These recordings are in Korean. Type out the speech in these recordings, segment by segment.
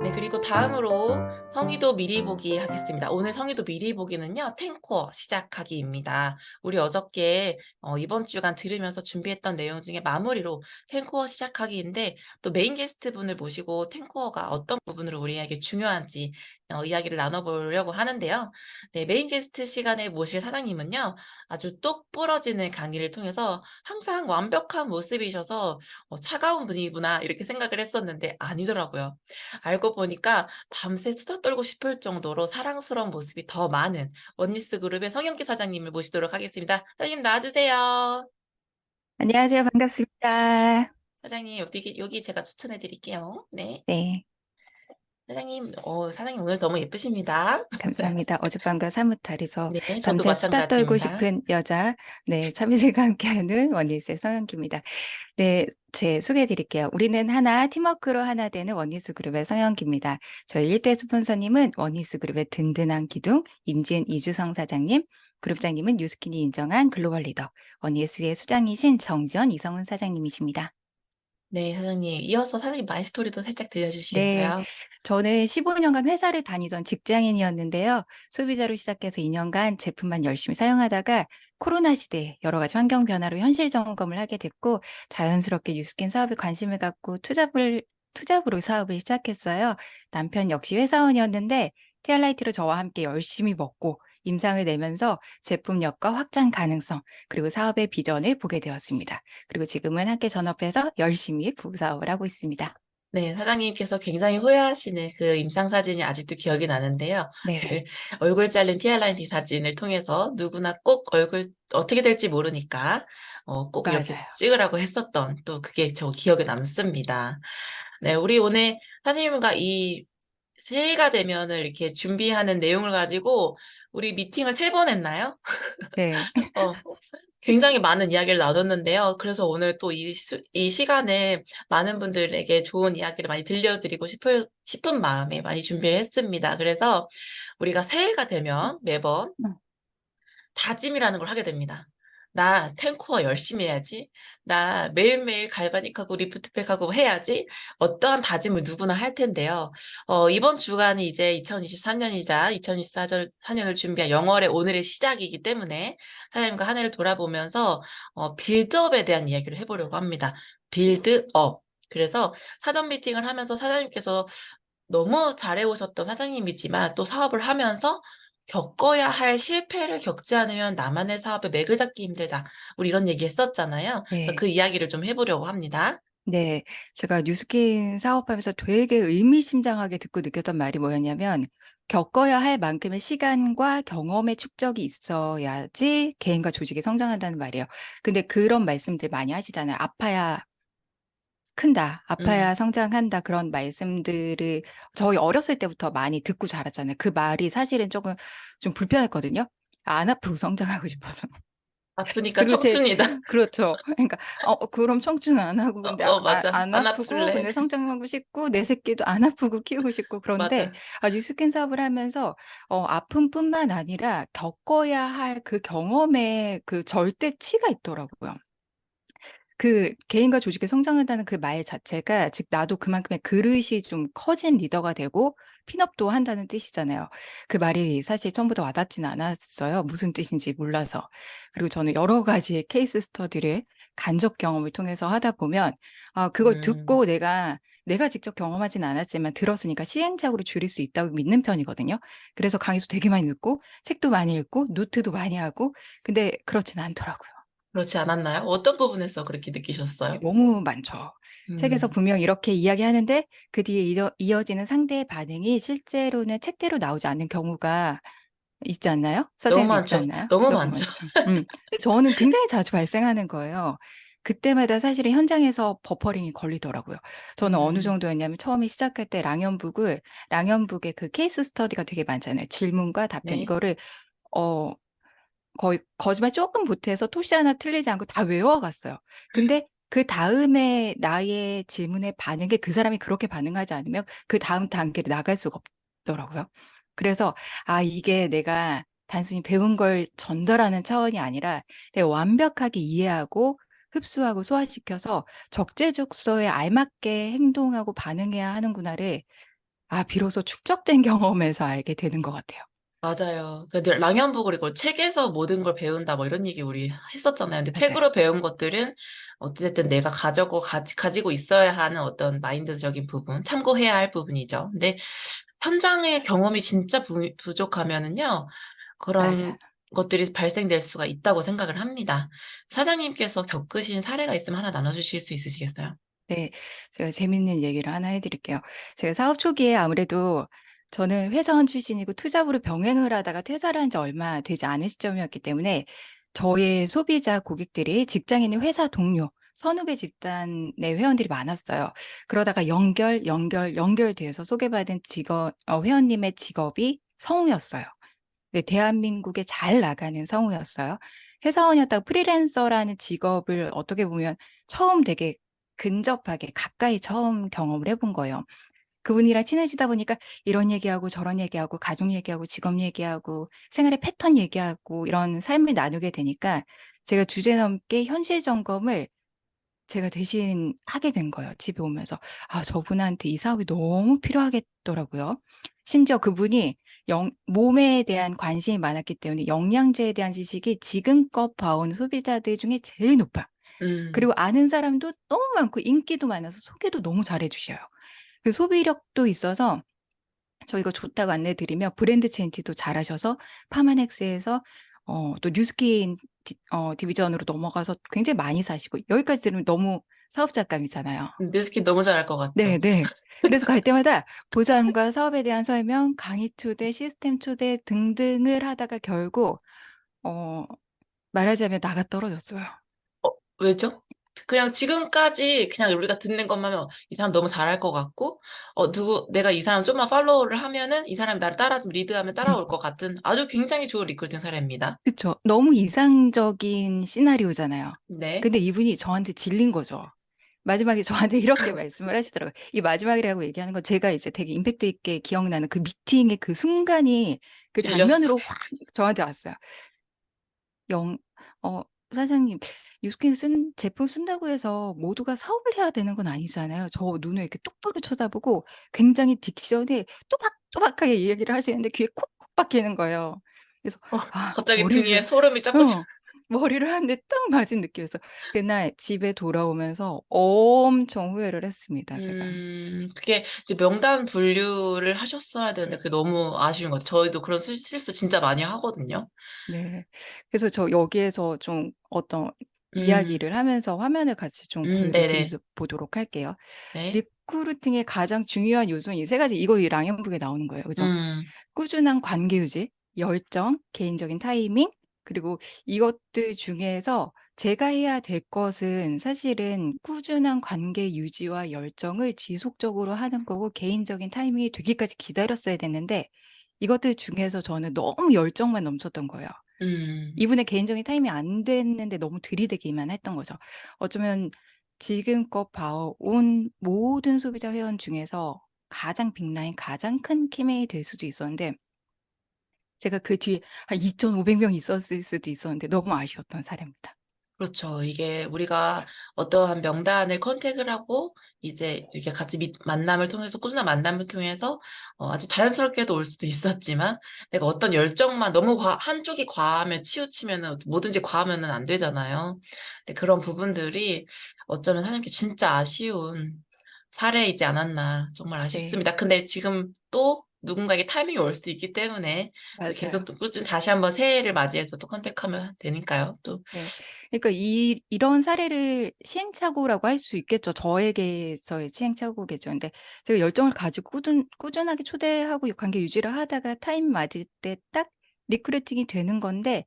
네, 그리고 다음으로 성의도 미리 보기 하겠습니다. 오늘 성의도 미리 보기는요, 탱코어 시작하기입니다. 우리 어저께 이번 주간 들으면서 준비했던 내용 중에 마무리로 탱코어 시작하기인데 또 메인 게스트 분을 모시고 탱코어가 어떤 부분으로 우리에게 중요한지 이야기를 나눠보려고 하는데요. 네, 메인 게스트 시간에 모실 사장님은요, 아주 똑 부러지는 강의를 통해서 항상 완벽한 모습이셔서 차가운 분이구나 이렇게 생각을 했었는데 아니더라고요. 알고 보니까 밤새 수다 떨고 싶을 정도로 사랑스러운 모습이 더 많은 원니스 그룹의 성현기 사장님을 모시도록 하겠습니다. 사장님 나와주세요. 안녕하세요. 반갑습니다. 사장님 여기 제가 추천해 드릴게요. 네. 네, 사장님 오늘 너무 예쁘십니다. 감사합니다. 어젯밤과 사뭇 다르죠. 네, 저도 밤새 수다 떨고 마찬가지입니다. 싶은 여자, 네, 참이슬과 함께하는 원니스의 성현기입니다. 네, 제 소개해 드릴게요. 우리는 하나, 팀워크로 하나 되는 원니스 그룹의 성현기입니다. 저희 일대 스폰서님은 원니스 그룹의 든든한 기둥, 임지은 이주성 사장님, 그룹장님은 뉴스킨이 인정한 글로벌 리더, 원니스의 수장이신 정지원 이성은 사장님이십니다. 네, 사장님. 이어서 사장님 마이스토리도 살짝 네, 들려주시겠어요? 저는 15년간 회사를 다니던 직장인이었는데요. 소비자로 시작해서 2년간 제품만 열심히 사용하다가 코로나 시대에 여러 가지 환경 변화로 현실 점검을 하게 됐고 자연스럽게 뉴스킨 사업에 관심을 갖고 투잡으로 사업을 시작했어요. 남편 역시 회사원이었는데 티알라이트로 저와 함께 열심히 먹고 임상을 내면서 제품력과 확장 가능성 그리고 사업의 비전을 보게 되었습니다. 그리고 지금은 함께 전업해서 열심히 부부 사업을 하고 있습니다. 네, 사장님께서 굉장히 후회하시는 그 임상 사진이 아직도 기억이 나는데요. 그 네. 얼굴 잘린 티알라인티 사진을 통해서 누구나 꼭 얼굴 어떻게 될지 모르니까 꼭 이렇게 맞아요. 찍으라고 했었던 또 그게 저 기억에 남습니다. 네, 우리 오늘 사장님과 이 새해가 되면은 이렇게 준비하는 내용을 가지고 우리 미팅을 3번 했나요? 네. 어, 굉장히 많은 이야기를 나눴는데요. 그래서 오늘 또 이 시간에 많은 분들에게 좋은 이야기를 많이 들려드리고 싶은 마음에 많이 준비를 했습니다. 그래서 우리가 새해가 되면 매번 음, 다짐이라는 걸 하게 됩니다. 나 탱코어 열심히 해야지. 나 매일매일 갈바닉하고 리프트팩하고 해야지. 어떠한 다짐을 누구나 할 텐데요. 이번 주간이 이제 2023년이자 2024년을 준비한 영월의 오늘의 시작이기 때문에 사장님과 한 해를 돌아보면서 빌드업에 대한 이야기를 해보려고 합니다. 빌드업. 그래서 사전 미팅을 하면서 사장님께서 너무 잘해오셨던 사장님이지만 또 사업을 하면서 겪어야 할 실패를 겪지 않으면 나만의 사업에 맥을 잡기 힘들다. 우리 이런 얘기 했었잖아요. 그래서 그 네. 이야기를 좀 해보려고 합니다. 네. 제가 뉴스킨 사업하면서 되게 의미심장하게 듣고 느꼈던 말이 뭐였냐면, 겪어야 할 만큼의 시간과 경험의 축적이 있어야지 개인과 조직이 성장한다는 말이에요. 근데 그런 말씀들 많이 하시잖아요. 아파야 큰다, 음, 아파야 성장한다, 그런 말씀들을 저희 어렸을 때부터 많이 듣고 자랐잖아요. 그 말이 사실은 조금 좀 불편했거든요. 안 아프고 성장하고 싶어서. 아프니까 그리고 청춘이다. 그렇죠. 그러니까, 그럼 청춘 안 하고, 근데 맞아. 안 안 아프고, 아플래. 근데 성장하고 싶고, 내 새끼도 안 아프고 키우고 싶고, 그런데, 맞아. 뉴스킨 사업을 하면서, 아픔뿐만 아니라 겪어야 할 그 경험에 그 절대치가 있더라고요. 그 개인과 조직이 성장한다는 그 말 자체가 즉 나도 그만큼의 그릇이 좀 커진 리더가 되고 핀업도 한다는 뜻이잖아요. 그 말이 사실 처음부터 와닿지는 않았어요. 무슨 뜻인지 몰라서. 그리고 저는 여러 가지의 케이스 스터디를 간접 경험을 통해서 하다 보면 그걸 음, 듣고 내가 직접 경험하진 않았지만 들었으니까 시행착오를 줄일 수 있다고 믿는 편이거든요. 그래서 강의도 되게 많이 듣고 책도 많이 읽고 노트도 많이 하고 근데 그렇진 않더라고요. 그렇지 않았나요? 어떤 부분에서 그렇게 느끼셨어요? 너무 많죠. 책에서 음, 분명 이렇게 이야기하는데 그 뒤에 이어지는 상대의 반응이 실제로는 책대로 나오지 않는 경우가 있지 않나요? 너무 서재에도 있지 많죠. 않나요? 너무 너무 많죠. 많죠. 근데 저는 굉장히 자주 발생하는 거예요. 그때마다 사실은 현장에서 버퍼링이 걸리더라고요. 저는 어느 음, 정도였냐면 처음에 시작할 때 랑연북의 그 케이스 스터디가 되게 많잖아요. 질문과 답변 네. 이거를 어, 거의 거짓말 조금 보태서 토시 하나 틀리지 않고 다 외워갔어요. 근데 그 다음에 나의 질문에 반응에 그 사람이 그렇게 반응하지 않으면 그 다음 단계를 나갈 수가 없더라고요. 그래서 이게 내가 단순히 배운 걸 전달하는 차원이 아니라 내가 완벽하게 이해하고 흡수하고 소화시켜서 적재적소에 알맞게 행동하고 반응해야 하는구나를 아, 비로소 축적된 경험에서 알게 되는 것 같아요. 맞아요. 근데 랑연북을 이걸 책에서 모든 걸 배운다 뭐 이런 얘기 우리 했었잖아요. 근데 맞아요. 책으로 배운 것들은 어쨌든 내가 가지고 있어야 하는 어떤 마인드적인 부분, 참고해야 할 부분이죠. 근데 현장의 경험이 진짜 부족하면은요, 그런 맞아요. 것들이 발생될 수가 있다고 생각을 합니다. 사장님께서 겪으신 사례가 있으면 하나 나눠주실 수 있으시겠어요? 네, 제가 재밌는 얘기를 하나 해드릴게요. 제가 사업 초기에 아무래도 저는 회사원 출신이고 투잡으로 병행을 하다가 퇴사를 한 지 얼마 되지 않은 시점이었기 때문에 저의 소비자 고객들이 직장인의 회사 동료, 선후배 집단의 회원들이 많았어요. 그러다가 연결돼서 소개받은 회원님의 직업이 성우였어요. 네, 대한민국에 잘 나가는 성우였어요. 회사원이었다가 프리랜서라는 직업을 어떻게 보면 처음 되게 근접하게 가까이 처음 경험을 해본 거예요. 그분이랑 친해지다 보니까 이런 얘기하고 저런 얘기하고 가족 얘기하고 직업 얘기하고 생활의 패턴 얘기하고 이런 삶을 나누게 되니까 제가 주제넘게 현실 점검을 제가 대신 하게 된 거예요. 집에 오면서. 아, 저분한테 이 사업이 너무 필요하겠더라고요. 심지어 그분이 몸에 대한 관심이 많았기 때문에 영양제에 대한 지식이 지금껏 봐온 소비자들 중에 제일 높아요. 음, 그리고 아는 사람도 너무 많고 인기도 많아서 소개도 너무 잘해 주셔요. 그 소비력도 있어서 저희가 좋다고 안내드리면 브랜드 체인지도 잘하셔서 파마넥스에서 또 뉴스킨 디비전으로 넘어가서 굉장히 많이 사시고 여기까지 들으면 너무 사업자감이잖아요. 뮤직키 너무 잘할 것 네, 같죠? 네. 그래서 갈 때마다 보장과 사업에 대한 설명, 강의 초대, 시스템 초대 등등을 하다가 결국 어, 말하자면 나가 떨어졌어요. 왜죠? 그냥 지금까지 그냥 우리가 듣는 것만 하면 이 사람 너무 잘할 것 같고, 내가 이 사람 좀만 팔로우를 하면은 이 사람이 나를 좀 리드하면 따라올 것 같은 아주 굉장히 좋은 리크루팅 사례입니다. 그쵸. 너무 이상적인 시나리오잖아요. 네. 근데 이분이 저한테 질린 거죠. 마지막에 저한테 이렇게 말씀을 하시더라고요. 이 마지막이라고 얘기하는 건 제가 이제 되게 임팩트 있게 기억나는 그 미팅의 그 순간이 그 질렸어. 장면으로 확 저한테 왔어요. 영, 어, 사장님, 유스킨 제품 쓴다고 해서 모두가 사업을 해야 되는 건 아니잖아요. 저 눈을 이렇게 똑바로 쳐다보고 굉장히 딕션에 또박또박하게 이야기를 하시는데 귀에 콕콕 박히는 거예요. 그래서, 어, 아, 갑자기 등에 소름이 쫙 꽂혀. 머리를 하는데 딱 맞은 느낌이어서 그날 집에 돌아오면서 엄청 후회를 했습니다, 제가. 그게 이제 명단 분류를 하셨어야 되는데 그게 너무 아쉬운 것 같아요. 저희도 그런 실수 진짜 많이 하거든요. 네. 그래서 저 여기에서 좀 어떤 음, 이야기를 하면서 화면을 같이 좀 공유를 네네. 보도록 할게요. 네. 리크루팅의 가장 중요한 요소는 이 세 가지, 이거 이 랑형북에 나오는 거예요. 그죠? 음, 꾸준한 관계 유지, 열정, 개인적인 타이밍, 그리고 이것들 중에서 제가 해야 될 것은 사실은 꾸준한 관계 유지와 열정을 지속적으로 하는 거고 개인적인 타이밍이 되기까지 기다렸어야 됐는데 이것들 중에서 저는 너무 열정만 넘쳤던 거예요. 음. 이분의 개인적인 타임이 안 됐는데 너무 들이대기만 했던 거죠. 어쩌면 지금껏 봐온 모든 소비자 회원 중에서 가장 빅라인, 가장 큰 키메이 될 수도 있었는데 제가 그 뒤에 한 2,500명 있었을 수도 있었는데 너무 아쉬웠던 사례입니다. 그렇죠. 이게 우리가 어떠한 명단을 컨택을 하고 이제 이렇게 같이 만남을 통해서 꾸준한 만남을 통해서 아주 자연스럽게도 올 수도 있었지만 내가 어떤 열정만 너무 한쪽이 과하면 치우치면은 뭐든지 과하면은 안 되잖아요. 근데 그런 부분들이 어쩌면 사장님께 진짜 아쉬운 사례이지 않았나 정말 네, 아쉽습니다. 근데 지금 또 누군가에게 타이밍이 올 수 있기 때문에 또 계속 맞아요. 또 꾸준히 다시 한번 새해를 맞이해서 또 컨택하면 되니까요. 또 네. 그러니까 이런 사례를 시행착오라고 할 수 있겠죠. 저에게서의 시행착오겠죠. 근데 제가 열정을 가지고 꾸준하게 초대하고 관계 유지를 하다가 타임 맞을 때 딱 리크루팅이 되는 건데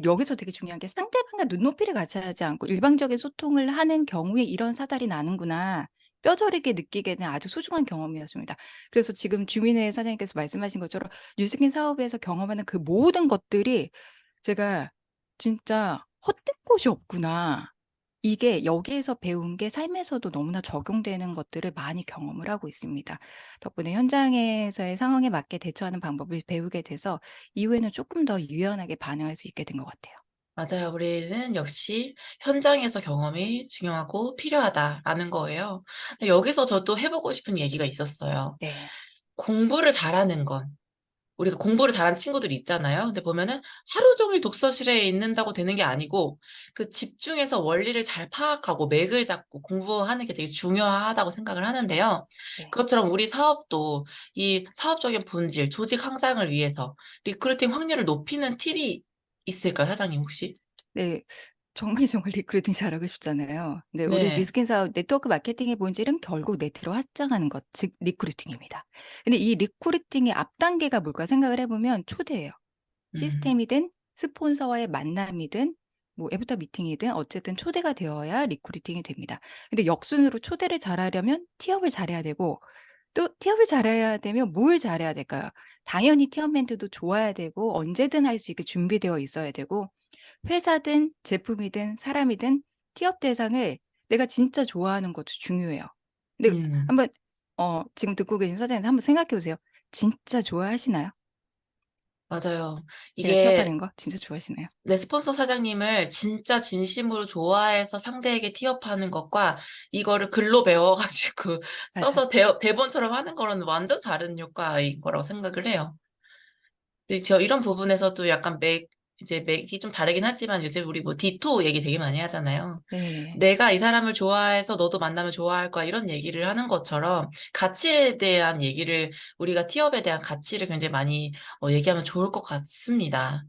여기서 되게 중요한 게 상대방과 눈높이를 같이 하지 않고 일방적인 소통을 하는 경우에 이런 사달이 나는구나. 뼈저리게 느끼게 된 아주 소중한 경험이었습니다. 그래서 지금 주민회 사장님께서 말씀하신 것처럼 뉴스킨 사업에서 경험하는 그 모든 것들이 제가 진짜 '헛된 곳이 없구나.' 이게 여기에서 배운 게 삶에서도 너무나 적용되는 것들을 많이 경험을 하고 있습니다. 덕분에 현장에서의 상황에 맞게 대처하는 방법을 배우게 돼서 이후에는 조금 더 유연하게 반응할 수 있게 된 것 같아요. 맞아요. 우리는 역시 현장에서 경험이 중요하고 필요하다라는 거예요. 근데 여기서 저도 해보고 싶은 얘기가 있었어요. 네. 공부를 잘하는 건 우리가 공부를 잘하는 친구들이 있잖아요. 근데 보면은 하루 종일 독서실에 있는다고 되는 게 아니고 그 집중해서 원리를 잘 파악하고 맥을 잡고 공부하는 게 되게 중요하다고 생각을 하는데요. 네. 그것처럼 우리 사업도 이 사업적인 본질, 조직 확장을 위해서 리크루팅 확률을 높이는 팁이 있을까요, 사장님 혹시? 네. 정말 정말 리크루팅 잘하고 싶잖아요. 근데 우리 네. 뉴스킨 사업 네트워크 마케팅의 본질은 결국 네트로 확장하는 것, 즉 리크루팅입니다. 근데 이 리크루팅의 앞 단계가 뭘까 생각을 해 보면 초대예요. 음, 시스템이든 스폰서와의 만남이든 뭐 애프터 미팅이든 어쨌든 초대가 되어야 리크루팅이 됩니다. 근데 역순으로 초대를 잘하려면 티업을 잘해야 되고 또 티업을 잘해야 되면 뭘 잘해야 될까요? 당연히 티업 멘트도 좋아야 되고 언제든 할 수 있게 준비되어 있어야 되고 회사든 제품이든 사람이든 티업 대상을 내가 진짜 좋아하는 것도 중요해요. 근데 음, 한번 지금 듣고 계신 사장님 한번 생각해 보세요. 진짜 좋아하시나요? 맞아요. 제가 이게 티업하는 거 진짜 좋아하시나요? 내 스폰서 사장님을 진짜 진심으로 좋아해서 상대에게 티업하는 것과 이거를 글로 배워가지고 맞아. 써서 대본처럼 하는 거는 완전 다른 효과인 거라고 생각을 해요. 근데 저 이런 부분에서도 약간 이제 맥이 좀 다르긴 하지만 요새 우리 뭐 디토 얘기 되게 많이 하잖아요. 네. 내가 이 사람을 좋아해서 너도 만나면 좋아할 거야 이런 얘기를 하는 것처럼 가치에 대한 얘기를 우리가 티업에 대한 가치를 굉장히 많이 얘기하면 좋을 것 같습니다.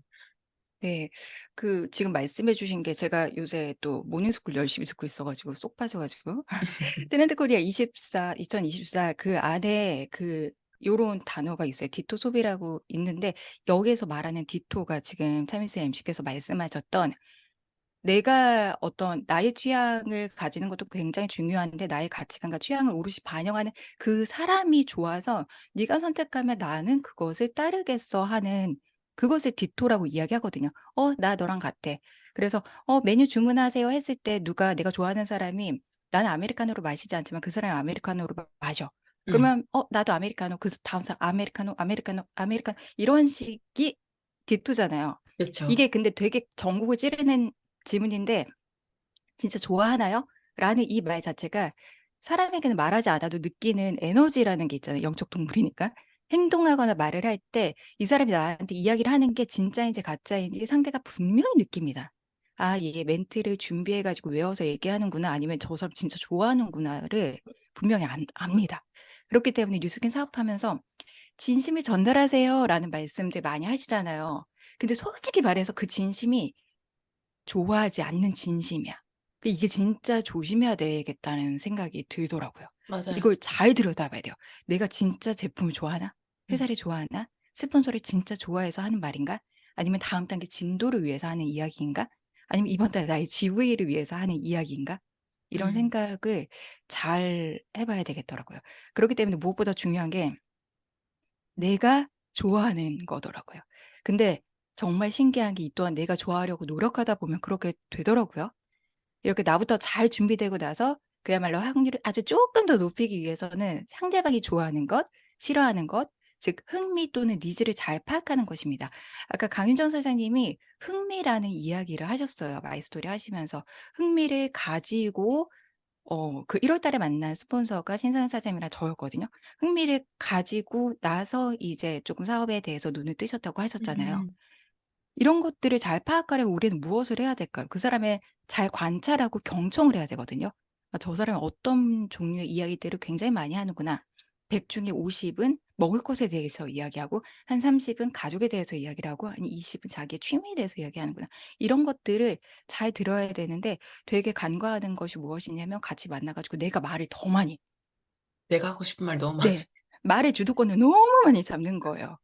네. 그 지금 말씀해 주신 게 제가 요새 또 모닝스쿨 열심히 듣고 있어 가지고 쏙 빠져 가지고 트렌드 코리아 24 2024 그 안에 그 요런 단어가 있어요. 디토 소비라고 있는데 여기에서 말하는 디토가 지금 차민스 MC께서 말씀하셨던 내가 어떤 나의 취향을 가지는 것도 굉장히 중요한데 나의 가치관과 취향을 오롯이 반영하는 그 사람이 좋아서 네가 선택하면 나는 그것을 따르겠어 하는 그것을 디토라고 이야기하거든요. 나 너랑 같아. 그래서 메뉴 주문하세요 했을 때 누가 내가 좋아하는 사람이 나는 아메리카노로 마시지 않지만 그 사람이 아메리카노로 마셔. 음, 그러면 나도 아메리카노 그 다음 사람 아메리카노 아메리카노 아메리카노 이런 식이 디토잖아요. 그렇죠. 이게 근데 되게 전국을 찌르는 질문인데 "진짜 좋아하나요?" 라는 이 말 자체가 사람에게는 말하지 않아도 느끼는 에너지라는 게 있잖아요, 영적 동물이니까. 행동하거나 말을 할 때 이 사람이 나한테 이야기를 하는 게 진짜인지 가짜인지 상대가 분명히 느낍니다. '아 얘 멘트를 준비해 가지고 외워서 얘기하는구나.' 아니면 '저 사람 진짜 좋아하는구나.'를 분명히 압니다. 그렇기 때문에 뉴스킨 사업하면서 "진심을 전달하세요."라는 말씀들 많이 하시잖아요. 근데 솔직히 말해서 그 진심이 좋아하지 않는 진심이야. 이게 진짜 조심해야 되겠다는 생각이 들더라고요. 맞아요. 이걸 잘 들여다봐야 돼요. '내가 진짜 제품을 좋아하나? 음, 회사를 좋아하나? 스폰서를 진짜 좋아해서 하는 말인가? 아니면 다음 단계 진도를 위해서 하는 이야기인가? 아니면 이번 달 나의 GV를 위해서 하는 이야기인가?' 이런 음, 생각을 잘 해 봐야 되겠더라고요. 그렇기 때문에 무엇보다 중요한 게 내가 좋아하는 거더라고요. 근데 정말 신기한 게 이 또한 내가 좋아하려고 노력하다 보면 그렇게 되더라고요. 이렇게 나부터 잘 준비되고 나서 그야말로 확률을 아주 쪼끔 더 높이기 위해서는 상대방이 좋아하는 것, 싫어하는 것, 즉 흥미 또는 니즈를 잘 파악하는 것입니다. 아까 강윤정 사장님이 흥미라는 이야기를 하셨어요, 마이스토리 하시면서. 흥미를 가지고 그 1월 달에 만난 스폰서가 신상 사장님이랑 저였거든요. 흥미를 가지고 나서 이제 조금 사업에 대해서 눈을 뜨셨다고 하셨잖아요. 음, 이런 것들을 잘 파악하려면 우리는 무엇을 해야 될까요? 그 사람을 잘 관찰하고 경청을 해야 되거든요. '아 저 사람이 어떤 종류의 이야기들을 굉장히 많이 하는구나.' 100 중에 50은 먹을 것에 대해서 이야기하고 한 30은 가족에 대해서 이야기를 하고 한 20은 자기의 취미에 대해서 이야기하는구나. 이런 것들을 잘 들어야 되는데 되게 간과하는 것이 무엇이냐면 같이 만나 가지고 내가 말을 더 많이 내가 하고 싶은 말 너무 많아. 네. 말의 주도권을 너무 많이 잡는 거예요.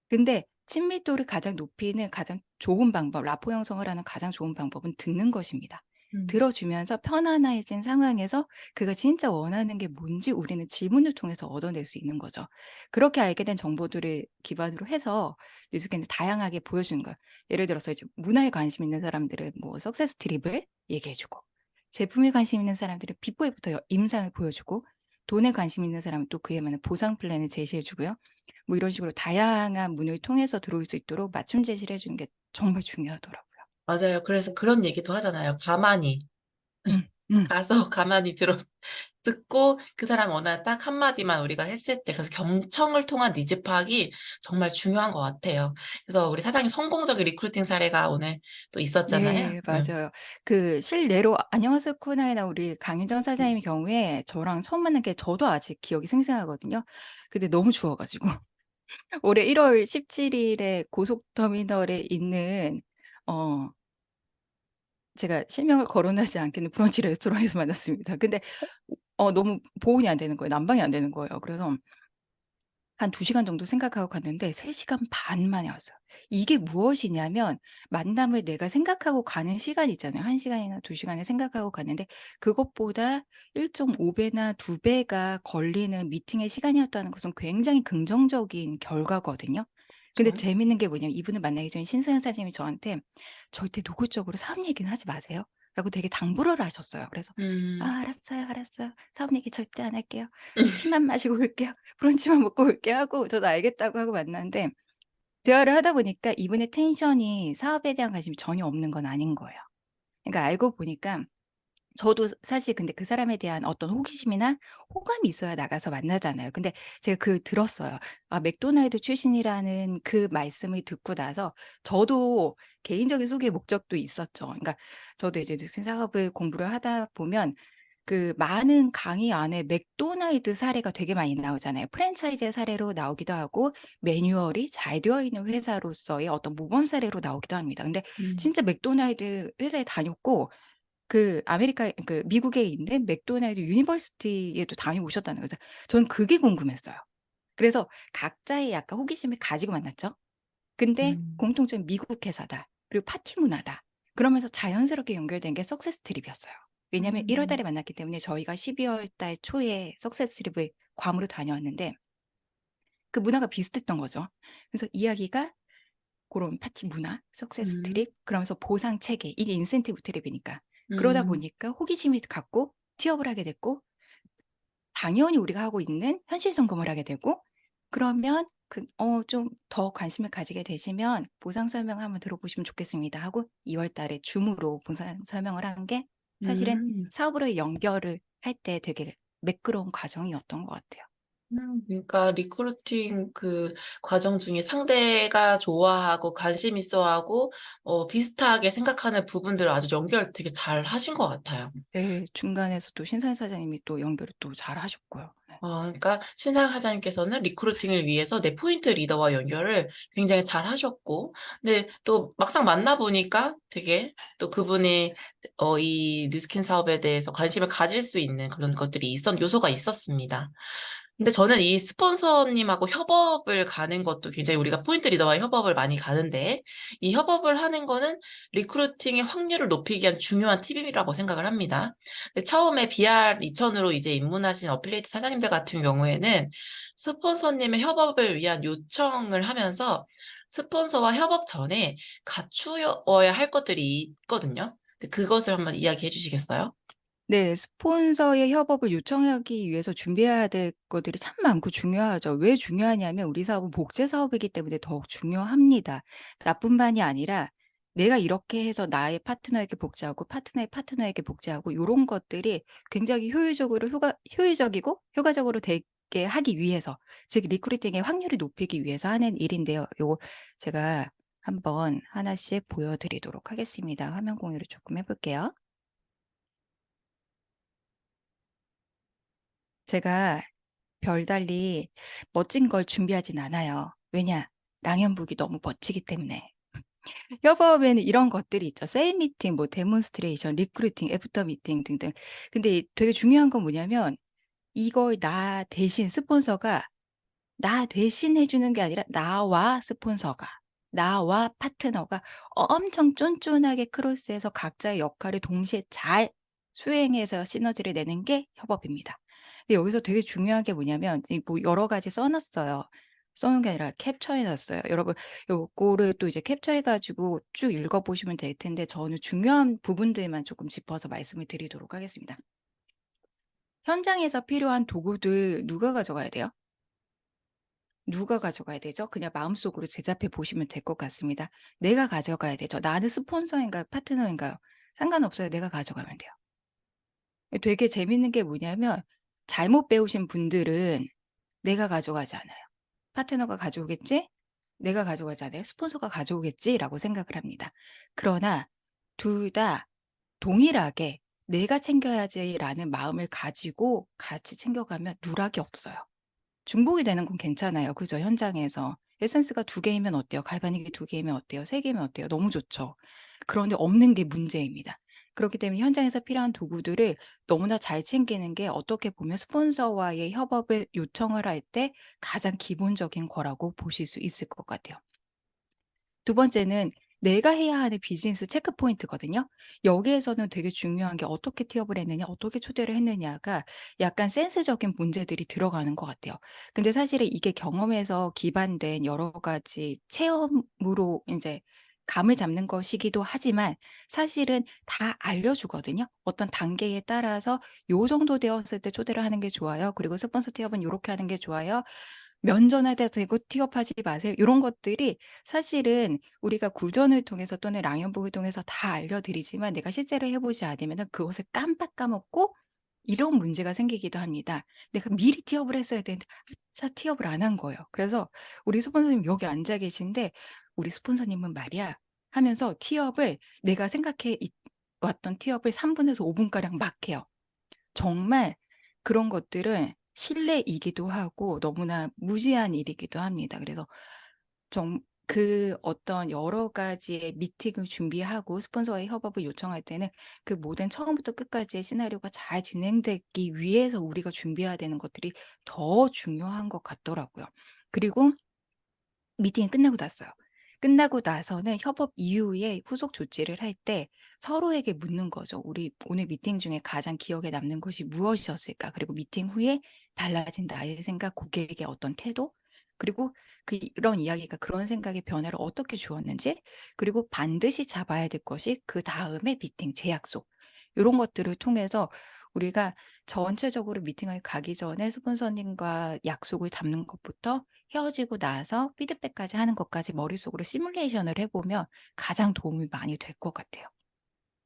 근데 친밀도를 가장 높이는 가장 좋은 방법, 라포 형성을 하는 가장 좋은 방법은 듣는 것입니다. 음, 들어주면서 편안해진 상황에서 그가 진짜 원하는 게 뭔지 우리는 질문을 통해서 얻어낼 수 있는 거죠. 그렇게 알게 된 정보들을 기반으로 해서 뉴스캔을 다양하게 보여주는 거예요. 예를 들어서 이제 문화에 관심 있는 사람들은 뭐 석세스 트립을 얘기해 주고 제품에 관심 있는 사람들은 비포 애프터 임상을 보여주고 돈에 관심 있는 사람은 또 그에 맞는 보상 플랜을 제시해 주고요. 뭐 이런 식으로 다양한 문을 통해서 들어올 수 있도록 맞춤 제시를 해 주는 게 정말 중요하더라고요. 맞아요. 그래서 그런 얘기도 하잖아요. 가만히. 음. 가서 가만히 듣고 그 사람 언어 딱 한마디만 우리가 했을 때 그래서 경청을 통한 니즈 파악이 정말 중요한 것 같아요. 그래서 우리 사장님 성공적인 리크루팅 사례가 오늘 또 있었잖아요. 네, 맞아요. 그 실례로 안녕하세요 코나에 나온 우리 강윤정 사장님의 경우에 저랑 처음 만난 게 저도 아직 기억이 생생하거든요. 근데 너무 추워 가지고 올해 1월 17 일에 고속터미널에 있는 어 제가 실명을 거론하지 않겠는 브런치 레스토랑에서 만났습니다. 근데 너무 보온이 안 되는 거예요. 난방이 안 되는 거예요. 그래서 한 2 시간 정도 생각하고 갔는데 3 시간 반 만에 왔어요. 이게 무엇이냐면 만남을 내가 생각하고 가는 시간 있잖아요. 1 시간이나 2 시간을 생각하고 갔는데 그것보다 1.5 배나 2 배가 걸리는 미팅의 시간이었다는 것은 굉장히 긍정적인 결과거든요. 근데 정 재밌는 게 뭐냐면 이분을 만나기 전에 신승현 사장님이 저한테 "절대 노골적으로 사업 얘기는 하지 마세요." 라고 되게 당부를 하셨어요. 그래서 음. "아 알았어요, 알았어요. 사업 얘기 절대 안 할게요. 티만 마시고 올게요. 브런치만 먹고 올게요." 하고 저도 알겠다고 하고 만났는데 대화를 하다 보니까 이분의 텐션이 사업에 대한 관심이 전혀 없는 건 아닌 거예요. 그러니까 알고 보니까 저도 사실 근데 그 사람에 대한 어떤 호기심이나 호감이 있어야 나가서 만나잖아요. 근데 제가 들었어요. 아 맥도날드 출신이라는 그 말씀을 듣고 나서 저도 개인적인 소개의 목적도 있었죠. 그러니까 저도 이제 뉴스 사업을 공부를 하다 보면 그 많은 강의 안에 맥도날드 사례가 되게 많이 나오잖아요. 프랜차이즈 사례로 나오기도 하고 매뉴얼이 잘 되어 있는 회사로서의 어떤 모범 사례로 나오기도 합니다. 근데 음. 진짜 맥도날드 회사에 다녔고 그 아메리카 그 미국에 있는 맥도날드 유니버시티에도 다녀오셨다는 거죠. 저는 그게 궁금했어요. 그래서 각자의 약간 호기심을 가지고 만났죠. 근데 음. 공통점이 미국 회사다. 그리고 파티 문화다. 그러면서 자연스럽게 연결된 게 석세스 트립이었어요. 왜냐하면 1월 달에 음. 만났기 때문에 저희가 12월 달 초에 석세스 트립을 괌으로 다녀왔는데 그 문화가 비슷했던 거죠. 그래서 이야기가 고런 파티 문화, 석세스 음. 트립 그러면서 보상 체계 이게 인센티브 트립이니까. 그러다 음. 보니까 호기심이 갖고 취업을 하게 됐고 당연히 우리가 하고 있는 현실 점검을 하게 되고 그러면 좀 더 관심을 가지게 되시면 "보상 설명 한번 들어보시면 좋겠습니다." 하고 2월 달에 줌으로 보상 설명을 한 게 사실은 음. 사업으로 연결을 할 때 되게 매끄러운 과정이었던 것 같아요. 그러니까 리크루팅 그 과정 중에 상대가 좋아하고 관심 있어 하고 비슷하게 생각하는 부분들을 아주 연결 되게 잘하신 것 같아요. 네. 중간에서 또 신선 사장님이 또 연결을 또 잘하셨고요. 네. 그러니까 신상 사장님께서는 리크루팅을 위해서 내 포인트 리더와 연결을 굉장히 잘하셨고 근데 또 막상 만나 보니까 되게 또 그분이 이 뉴스킨 사업에 대해서 관심을 가질 수 있는 그런 것들이 요소가 있었습니다. 근데 저는 이 스폰서님하고 협업을 가는 것도 굉장히 우리가 포인트 리더와 협업을 많이 가는데 이 협업을 하는 거는 리크루팅의 확률을 높이기 위한 중요한 팁이라고 생각을 합니다. 근데 처음에 BR 2000으로 이제 입문하신 어필리에이트 사장님들 같은 경우에는 스폰서님의 협업을 위한 요청을 하면서 스폰서와 협업 전에 갖추어야 할 것들이 있거든요. 근데 그것을 한번 이야기해 주시겠어요? 네. 스폰서의 협업을 요청하기 위해서 준비해야 될 것들이 참 많고 중요하죠. 왜 중요하냐면 우리 사업은 복제 사업이기 때문에 더욱 중요합니다. 나뿐만이 아니라 내가 이렇게 해서 나의 파트너에게 복제하고 파트너의 파트너에게 복제하고 요런 것들이 굉장히 효율적이고 효과적으로 되게 하기 위해서 즉 리크루팅의 확률을 높이기 위해서 하는 일인데요. 요거 제가 한번 하나씩 보여 드리도록 하겠습니다. 화면 공유를 조금 해 볼게요. 제가 별달리 멋진 걸 준비하진 않아요. 왜냐? 랑연북이 너무 멋지기 때문에. 협업에는 이런 것들이 있죠. 세일 미팅, 뭐 데몬스트레이션, 리크루팅, 애프터 미팅 등등. 근데 되게 중요한 건 뭐냐면 이걸 나 대신 스폰서가 나 대신 해 주는 게 아니라 나와 스폰서가 나와 파트너가 엄청 쫀쫀하게 크로스해서 각자의 역할을 동시에 잘 수행해서 시너지를 내는 게 협업입니다. 근데 여기서 되게 중요한 게 뭐냐면 이 뭐 여러 가지 써 놨어요. 써 놓은 게 아니라 캡처해 놨어요. 여러분 요거를 또 이제 캡처해 가지고 쭉 읽어 보시면 될 텐데 저는 중요한 부분들만 조금 짚어서 말씀을 드리도록 하겠습니다. 현장에서 필요한 도구들 누가 가져가야 돼요? 누가 가져가야 되죠? 그냥 마음속으로 대답해 보시면 될 것 같습니다. 내가 가져가야 되죠. 나는 스폰서인가요? 파트너인가요? 상관없어요. 내가 가져가면 돼요. 되게 재밌는 게 뭐냐면 잘못 배우신 분들은 내가 가져가지 않아요. 파트너가 가져오겠지? 내가 가져가지 않아요. 스폰서가 가져오겠지라고 생각을 합니다. 그러나 둘 다 동일하게 '내가 챙겨야지.'라는 마음을 가지고 같이 챙겨가면 누락이 없어요. 중복이 되는 건 괜찮아요. 그죠? 현장에서. 에센스가 2개이면 어때요? 갈바닉이 2개이면 어때요? 3개면 어때요? 너무 좋죠. 그런데 없는 게 문제입니다. 그렇기 때문에 현장에서 필요한 도구들을 너무나 잘 챙기는 게 어떻게 보면 스폰서와의 협업을 요청을 할 때 가장 기본적인 거라고 보실 수 있을 것 같아요. 두 번째는 내가 해야 하는 비즈니스 체크 포인트거든요. 여기에서는 되게 중요한 게 어떻게 티업을 했느냐, 어떻게 초대를 했느냐가 약간 센스적인 문제들이 들어가는 것 같아요. 근데 사실은 이게 경험에서 기반된 여러 가지 체험으로 이제 감을 잡는 것이기도 하지만 사실은 다 알려주거든요. 어떤 단계에 따라서 요 정도 되었을 때 초대를 하는 게 좋아요. 그리고 스폰서 티업은 요렇게 하는 게 좋아요. 면전할 때 대고 티업하지 마세요. 요런 것들이 사실은 우리가 구전을 통해서 또는 랑연북을 통해서 다 알려드리지만 내가 실제로 해 보지 않으면은 그것을 깜빡 까먹고 이런 문제가 생기기도 합니다. 내가 미리 티업을 했어야 되는데 아차 티업을 안 한 거예요. 그래서 우리 스폰서님 여기 앉아 계신데 "우리 스폰서님은 말이야." 하면서 티업을 내가 생각해 왔던 티업을 3 분에서 5 분가량 막 해요. 정말 그런 것들은 실례이기도 하고 너무나 무지한 일이기도 합니다. 그래서 그 어떤 여러 가지의 미팅을 준비하고 스폰서와의 협업을 요청할 때는 그 모든 처음부터 끝까지의 시나리오가 잘 진행되기 위해서 우리가 준비해야 되는 것들이 더 중요한 것 같더라고요. 그리고 미팅이 끝나고 났어요. 끝나고 나서는 협업 이후에 후속 조치를 할 때 서로에게 묻는 거죠. "우리 오늘 미팅 중에 가장 기억에 남는 것이 무엇이었을까?" 그리고 미팅 후에 달라진 나의 생각, 고객의 어떤 태도, 그리고 그런 이야기가 그런 생각의 변화를 어떻게 주었는지, 그리고 반드시 잡아야 될 것이 그다음에 미팅 재약속, 요런 것들을 통해서 우리가 전체적으로 미팅을 가기 전에 스폰서님과 약속을 잡는 것부터 헤어지고 나서 피드백까지 하는 것까지 머릿속으로 시뮬레이션을 해 보면 가장 도움이 많이 될 것 같아요.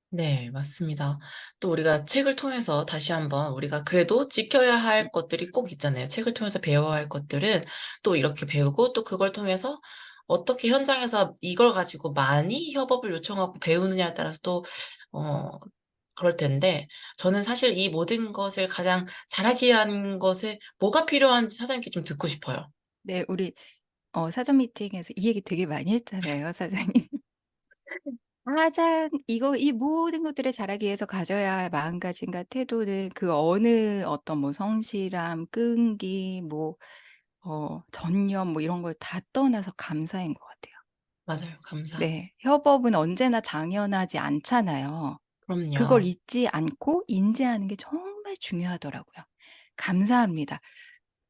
네, 맞습니다. 또 우리가 책을 통해서 다시 한번 우리가 그래도 지켜야 할 것들이 꼭 있잖아요. 책을 통해서 배워야 할 것들은 또 이렇게 배우고 또 그걸 통해서 어떻게 현장에서 이걸 가지고 많이 협업을 요청하고 배우느냐에 따라서 또 어 그럴 텐데 저는 사실 이 모든 것을 가장 잘하기 위한 것에 뭐가 필요한지 사장님께 좀 듣고 싶어요. 네. 우리 사전 미팅에서 이 얘기 되게 많이 했잖아요, 사장님. 가장 이 모든 것들을 잘하기 위해서 가져야 할 마음가짐과 태도는 그 어느 어떤 뭐 성실함, 끈기, 뭐 전념 뭐 이런 걸 다 떠나서 감사인 것 같아요. 맞아요. 감사. 네. 협업은 언제나 당연하지 않잖아요. 그걸 그럼요. 잊지 않고 인지하는 게 정말 중요하더라고요. 감사합니다.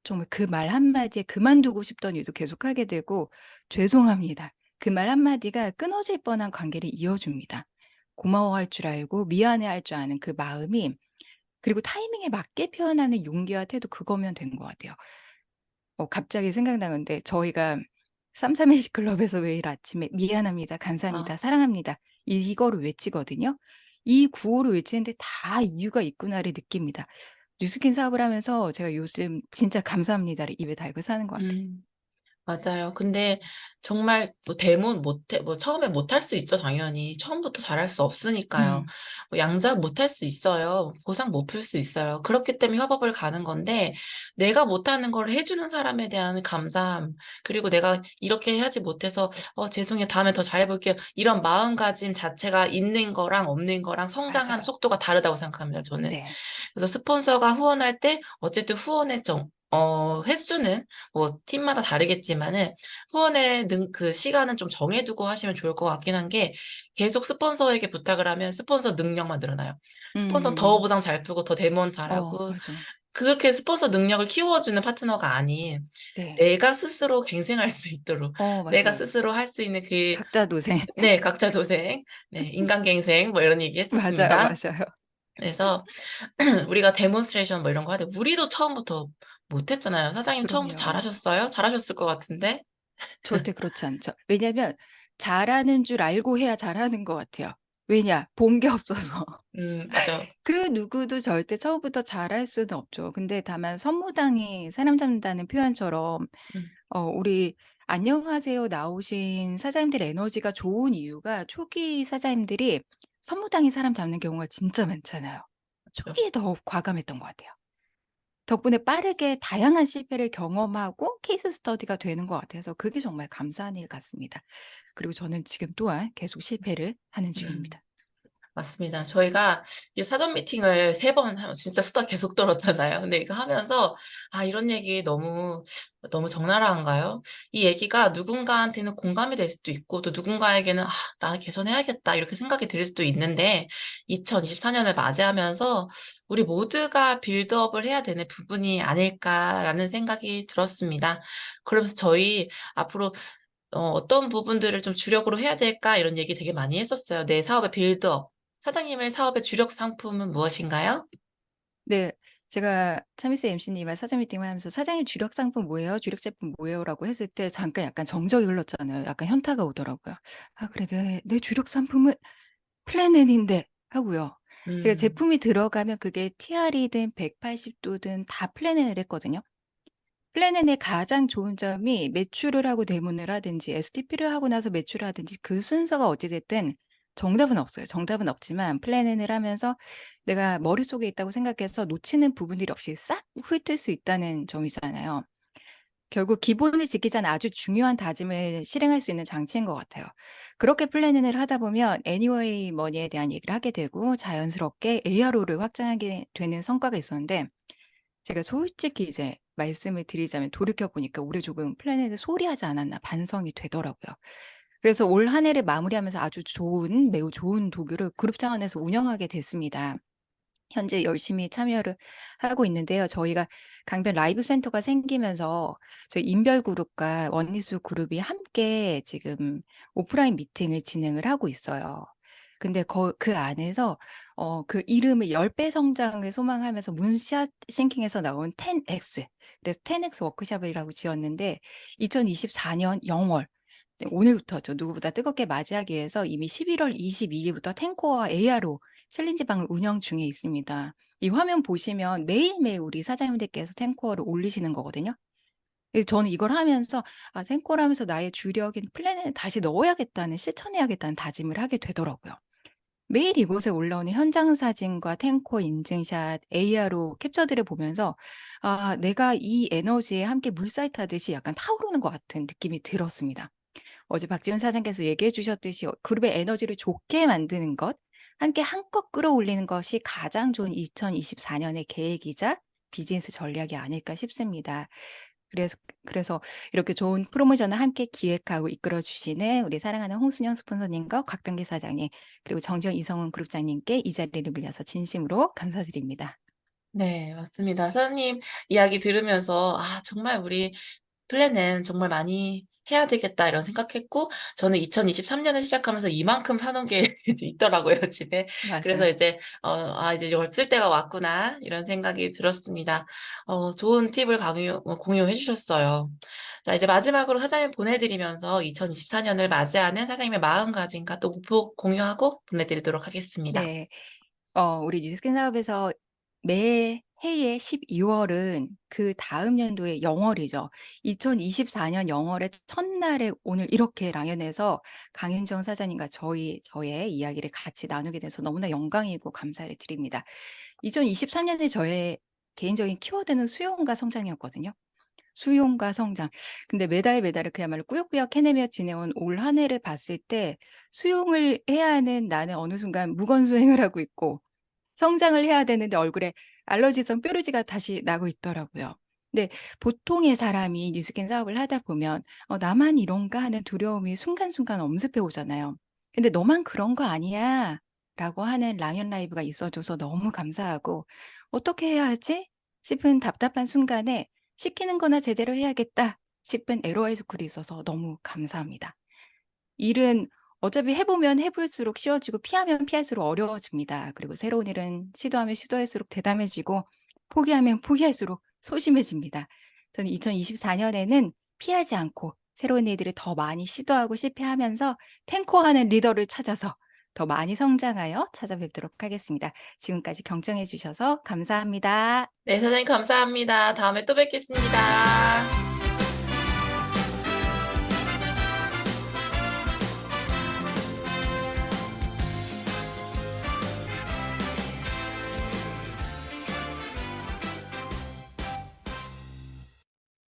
정말 그 말 한마디에 그만두고 싶던 일도 계속하게 되고 죄송합니다. 그 말 한마디가 끊어질 뻔한 관계를 이어줍니다. 고마워할 줄 알고 미안해할 줄 아는 그 마음이, 그리고 타이밍에 맞게 표현하는 용기와 태도, 그거면 된 것 같아요. 갑자기 생각나는데 저희가 삼삼일식 클럽에서 매일 아침에 "미안합니다. 아. 감사합니다. 사랑합니다." 이거를 외치거든요. 이 구호를 외치는데 다 이유가 있구나를 느낍니다. 뉴스킨 사업을 하면서 제가 요즘 진짜 감사합니다를 입에 달고 사는 것 같아요. 음. 맞아요. 근데 정말 뭐 대문 못해 뭐 처음에 못할 수 있죠 당연히. 처음부터 잘할 수 없으니까요. 음. 뭐 양자 못할 수 있어요. 보상 못 풀 수 있어요. 그렇기 때문에 협업을 가는 건데 내가 못하는 걸 해 주는 사람에 대한 감사함, 그리고 내가 이렇게 하지 못해서 죄송해요. 다음에 더 잘해 볼게요." 이런 마음가짐 자체가 있는 거랑 없는 거랑 성장하는 맞아요. 속도가 다르다고 생각합니다 저는. 네. 그래서 스폰서가 후원할 때 어쨌든 후원의 횟수는 뭐 팀마다 다르겠지만은 후원의 그 시간은 좀 정해 두고 하시면 좋을 것 같긴 한 게, 계속 스폰서에게 부탁을 하면 스폰서 능력만 늘어나요. 스폰서는 더 음. 보상 잘 풀고 더 데모는 잘하고 맞아요. 그렇게 스폰서 능력을 키워주는 파트너가 아닌 네. 내가 스스로 갱생할 수 있도록 내가 맞아요. 스스로 할 수 있는 그 각자 노생. 네, 각자 도생, 네, 인간갱생 뭐 이런 얘기 맞아요, 했었습니다. 맞아요. 그래서 우리가 데몬스트레이션 뭐 이런 거 할 때 우리도 처음부터 못 했잖아요. 사장님 처음부터 그럼요. 잘하셨어요? 잘하셨을 것 같은데. 절대 그렇지 않죠. 왜냐하면 잘하는 줄 알고 해야 잘하는 것 같아요. 왜냐? 본 게 없어서. 맞아. 그 누구도 절대 처음부터 잘할 수는 없죠. 근데 다만 선무당이 사람 잡는다는 표현처럼 음, 우리 안녕하세요 나오신 사장님들의 에너지가 좋은 이유가 초기 사장님들이 선무당이 사람 잡는 경우가 진짜 많잖아요. 맞죠. 초기에 더 과감했던 것 같아요. 덕분에 빠르게 다양한 실패를 경험하고 케이스 스터디가 되는 것 같아서 그게 정말 감사한 일 같습니다. 그리고 저는 지금 또한 계속 실패를 하는 음. 중입니다. 맞습니다. 저희가 이 사전 미팅을 3번 하면 진짜 수다 계속 떨었잖아요. 근데 이거 하면서 이런 얘기 너무 적나라한가요? 이 얘기가 누군가한테는 공감이 될 수도 있고 또 누군가에게는 나 개선해야겠다 이렇게 생각이 들 수도 있는데 2024년을 맞이하면서 우리 모두가 빌드업을 해야 되는 부분이 아닐까라는 생각이 들었습니다. 그러면서 저희 앞으로 어떤 부분들을 좀 주력으로 해야 될까 이런 얘기 되게 많이 했었어요. 내 사업의 빌드업. 사장님의 사업의 주력 상품은 무엇인가요? 네. 제가 차미스 MC님이랑 사전 미팅을 하면서 "사장님 주력 상품 뭐예요? 주력 제품 뭐예요?"라고 했을 때 잠깐 약간 정적이 흘렀잖아요. 약간 현타가 오더라고요. '아 그래 내 주력 상품은 플래닛인데.' 하고요. 제가 음, 제품이 들어가면 그게 TR이든 180 도든 다 플래닛을 했거든요. 플래닛의 가장 좋은 점이 매출을 하고 대문을 하든지 STP를 하고 나서 매출을 하든지 그 순서가 어찌 됐든 정답은 없어요. 정답은 없지만 플래닛을 하면서 내가 머릿속에 있다고 생각해서 놓치는 부분들이 없이 싹 훑을 수 있다는 점이잖아요. 결국 기본을 지키자는 아주 중요한 다짐을 실행할 수 있는 장치인 것 같아요. 그렇게 플래닝을 하다 보면 애니웨이 머니에 대한 얘기를 하게 되고 자연스럽게 ARO를 확장하게 되는 성과가 있었는데 제가 솔직히 이제 말씀을 드리자면 돌이켜 보니까 올해 조금 플래닛을 소홀히 하지 않았나 반성이 되더라고요. 그래서 올 한 해를 마무리하면서 아주 좋은 매우 좋은 도구를 그룹 차원에서 운영하게 됐습니다. 현재 열심히 참여를 하고 있는데요. 저희가 강변 라이브 센터가 생기면서 저희 인별 그룹과 원리수 그룹이 함께 지금 오프라인 미팅을 진행을 하고 있어요. 근데 그 안에서 그 이름을 10배 성장을 소망하면서 문샷 싱킹에서 나온 10X, 그래서 10X 워크숍이라고 지었는데 2024년 영월, 네, 오늘부터죠. 누구보다 뜨겁게 맞이하기 위해서 이미 11월 22 일부터 탱코와 ARO 챌린지방을 운영 중에 있습니다. 이 화면 보시면 매일매일 우리 사장님들께서 탱코어를 올리시는 거거든요. 그래서 저는 이걸 하면서 탱코를 하면서 나의 주력인 플랜을 다시 넣어야겠다는 실천해야겠다는 다짐을 하게 되더라고요. 매일 이곳에 올라오는 현장 사진과 탱코 인증샷, ARO 캡처들을 보면서 내가 이 에너지에 함께 물살타듯이 약간 타오르는 것 같은 느낌이 들었습니다. 어제 박지훈 사장께서 얘기해 주셨듯이 그룹의 에너지를 좋게 만드는 것, 함께 한껏 끌어올리는 것이 가장 좋은 2024년의 계획이자 비즈니스 전략이 아닐까 싶습니다. 그래서 이렇게 좋은 프로모션을 함께 기획하고 이끌어 주시는 우리 사랑하는 홍순영 스폰서님과 곽병기 사장님, 그리고 정지현 이성훈 그룹장님께 이 자리를 빌려서 진심으로 감사드립니다. 네, 맞습니다. 사장님 이야기 들으면서 정말 우리 플랜은 정말 많이 해야 되겠다 이런 생각했고 저는 2023년을 시작하면서 이만큼 사놓은 게 이제 있더라고요, 집에. 그래서 맞아요. 이제 이제 이걸 쓸 때가 왔구나 이런 생각이 들었습니다. 좋은 팁을 공유해 주셨어요. 자, 이제 마지막으로 사장님 보내드리면서 2024년을 맞이하는 사장님의 마음가짐과 또 목표 공유하고 보내드리도록 하겠습니다. 네. 우리 뉴스킨 사업에서 매해의 12월은 그다음 연도의 영월이죠. 2024년 영월의 첫날에 오늘 이렇게 랑연해서 강윤정 사장님과 저의 이야기를 같이 나누게 돼서 너무나 영광이고 감사를 드립니다. 2023년에 저의 개인적인 키워드는 수용과 성장이었거든요. 수용과 성장. 근데 매달을 그야말로 꾸역꾸역 해내며 지내온 올 한 해를 봤을 때 수용을 해야 하는 나는 어느 순간 무건수행을 하고 있고 성장을 해야 되는데 얼굴에 알러지성 뾰루지가 다시 나고 있더라고요. 근데 보통의 사람이 뉴스킨 사업을 하다 보면 '나만 이런가?' 하는 두려움이 순간순간 엄습해 오잖아요. 근데 "너만 그런 거 아니야."라고 하는 랑연 라이브가 있어 줘서 너무 감사하고 '어떻게 해야 하지?' 싶은 답답한 순간에 '시키는 거나 제대로 해야겠다.' 싶은 LOI 스쿨이 있어서 너무 감사합니다. 일은 어차피 해 보면 해 볼수록 쉬워지고 피하면 피할수록 어려워집니다. 그리고 새로운 일은 시도하면 시도할수록 대담해지고 포기하면 포기할수록 소심해집니다. 저는 2024년에는 피하지 않고 새로운 일들을 더 많이 시도하고 실패하면서 탱커하는 리더를 찾아서 더 많이 성장하여 찾아뵙도록 하겠습니다. 지금까지 경청해 주셔서 감사합니다. 네, 선생님 감사합니다. 다음에 또 뵙겠습니다.